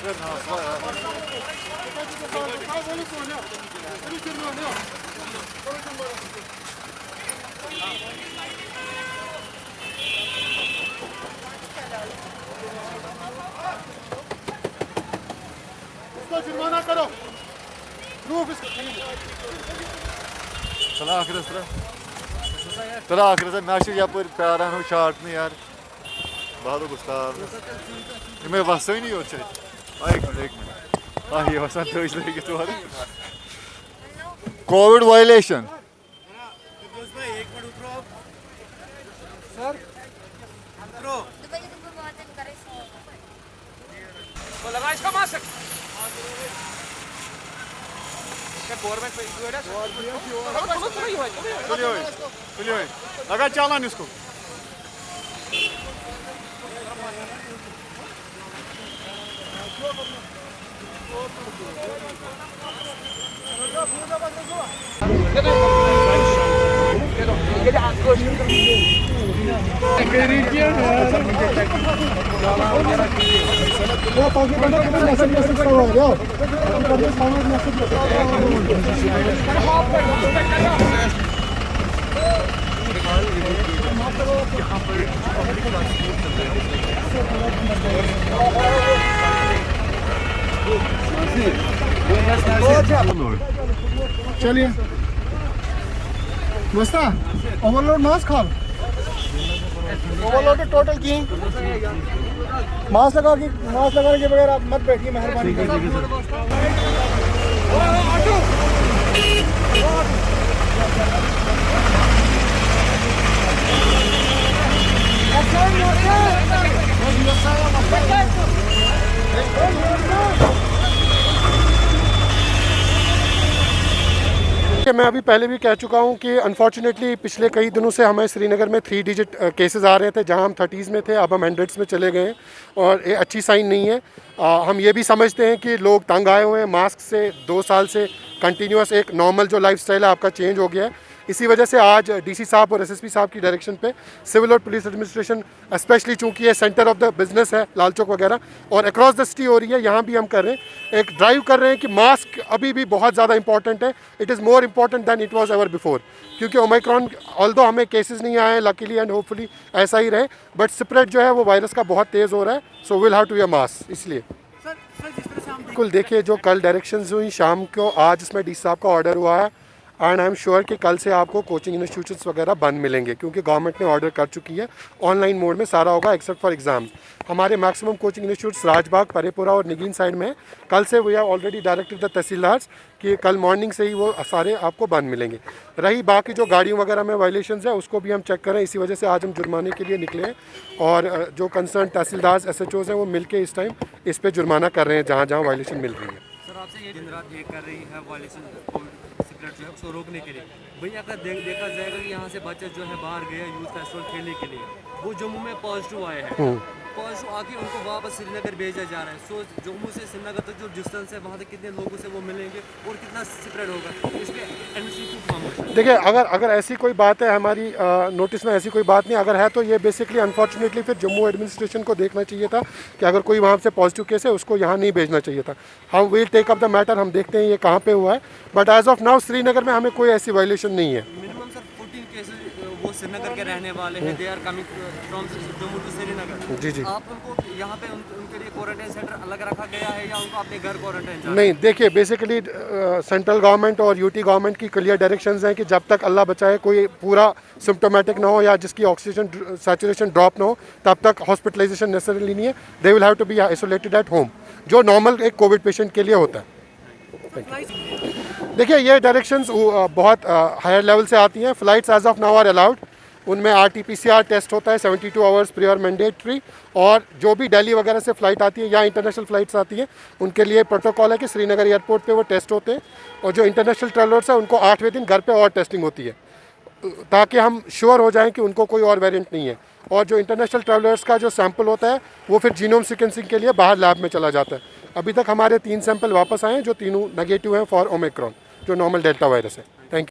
इसको जुर्माना करो। चला आखिर चला आखिर मे यपर प्यारान हो शार्ट में यार बहुत गुस्सा मे वसनी योत एक मिनट ये वसान तज लगित कोविड वायलेशन लगा चालान इसको चलिए मस्ता ओवरलोड मास्क खाओ ओवरलोड टोटल की मास्क लगाने के बगैर आप मत बैठिए मेहरबानी करके। मैं अभी पहले भी कह चुका हूं कि अनफॉर्चुनेटली पिछले कई दिनों से हमें श्रीनगर में 3 डिजिट केसेस आ रहे थे, जहां हम 30s में थे, अब हम 100s में चले गए और ये अच्छी साइन नहीं है। हम ये भी समझते हैं कि लोग तंग आए हुए हैं मास्क से। 2 साल से कंटिन्यूस एक नॉर्मल जो लाइफस्टाइल है आपका चेंज हो गया है। इसी वजह से आज डीसी साहब और एसएसपी साहब की डायरेक्शन पे सिविल और पुलिस एडमिनिस्ट्रेशन, स्पेशली चूंकि ये सेंटर ऑफ द बिजनेस है लाल चौक वगैरह और अक्रॉस द सिटी हो रही है, यहाँ भी हम कर रहे हैं, एक ड्राइव कर रहे हैं कि मास्क अभी भी बहुत ज़्यादा इंपॉर्टेंट है। It is more important than it was ever before, क्योंकि ओमिक्रॉन ऑल्दो हमें केसेस नहीं आए हैं लकीली एंड होपफुली ऐसा ही रहे, बट स्प्रेड जो है वो वायरस का बहुत तेज़ हो रहा है। So will have to wear mask. इसलिए बिल्कुल देखिए जो कल डायरेक्शंस हुई शाम को, आज इसमें डी साहब का ऑर्डर हुआ है एंड आई एम श्योर कि कल से आपको कोचिंग इंस्टीट्यूट्स वगैरह बंद मिलेंगे, क्योंकि गवर्नमेंट ने ऑर्डर कर चुकी है। ऑनलाइन मोड में सारा होगा एक्सेप्ट फॉर एग्जाम्स। हमारे maximum coaching institutes Rajbagh, Parepura और निगीन साइड में है। कल से we have already directed the tehsildars कि कल मॉर्निंग से ही वो सारे आपको बंद मिलेंगे। रही बाकी जो गाड़ियों वगैरह में वायलेशंस है उसको भी हम चेक करें, इसी वजह से आज हम जुर्माने के लिए निकले हैं और जो कंसर्न तहसीलदार्स SHOs हैं वो मिलकर इस टाइम इस पर जुर्माना कर रहे हैं जहाँ जहाँ वायलेशन मिल रही है। सर आपसे ये दिन रात ये कर रही है वायलेशन सिगरेट जो है उसको रोकने के लिए, भाई अगर देखा जाएगा कि यहाँ से बच्चे जो है बाहर गए यूथ फेस्टिवल खेलने के लिए, वो जम्मू में पॉजिटिव आए हैं, पॉजिटिव आके उनको वापस श्रीनगर भेजा जा रहा है। सो जम्मू से श्रीनगर तक जो डिस्टेंस है वहाँ तक कितने लोगों से वो मिलेंगे और कितना स्प्रेड होगा, इस पर एडमिनिस्ट्रेशन। देखिए अगर ऐसी कोई बात है हमारी नोटिस में, ऐसी कोई बात नहीं अगर है तो ये बेसिकली अनफॉर्चुनेटली फिर जम्मू एडमिनिस्ट्रेशन को देखना चाहिए था कि अगर कोई वहाँ से पॉजिटिव केस है उसको यहाँ नहीं भेजना चाहिए था। हम will take up the matter, हम देखते हैं ये कहाँ पे हुआ है, but as of now Srinagar में हमें कोई ऐसी वायलेशन नहीं है। मिनिमम सर 14 केसेस वो श्रीनगर के रहने वाले हैं, they are coming from Jammu to Srinagar. जी जी, आप उनको यहाँ पे उनके लिए क्वारंटाइन सेंटर अलग रखा गया है या उनको अपने घर क्वारंटाइन? नहीं, देखिए बेसिकली सेंट्रल गवर्नमेंट और यूटी गवर्नमेंट की क्लियर डायरेक्शंस हैं कि जब तक अल्लाह बचाए कोई पूरा सिम्टोमेटिक ना हो या जिसकी ऑक्सीजन सैचुरेशन ड्रॉप ना हो तब तक हॉस्पिटलाइजेशन नेसेसरी नहीं है। They will have to be isolated at home, जो नॉर्मल एक कोविड पेशेंट के लिए होता है। देखिए ये डायरेक्शंस बहुत हायर लेवल से आती हैं। Flights as of now are allowed, उनमें RT-PCR टेस्ट होता है 72 आवर्स प्रियर मैंडेटरी, और जो भी दिल्ली वगैरह से फ़्लाइट आती है या इंटरनेशनल फ़्लाइट्स आती हैं उनके लिए प्रोटोकॉल है कि श्रीनगर एयरपोर्ट पे वो टेस्ट होते हैं, और जो इंटरनेशनल ट्रैवलर्स हैं उनको 8वें दिन घर पे और टेस्टिंग होती है ताकि हम श्योर हो जाएं कि उनको कोई और वेरिएंट नहीं है। और जो इंटरनेशनल ट्रैवलर्स का जो सैंपल होता है वो फिर जीनोम सीक्वेंसिंग के लिए बाहर लैब में चला जाता है। अभी तक हमारे 3 सैंपल वापस आए हैं जो तीनों नेगेटिव हैं फॉर ओमिक्रॉन, जो नॉर्मल डेल्टा वायरस है। Thank you.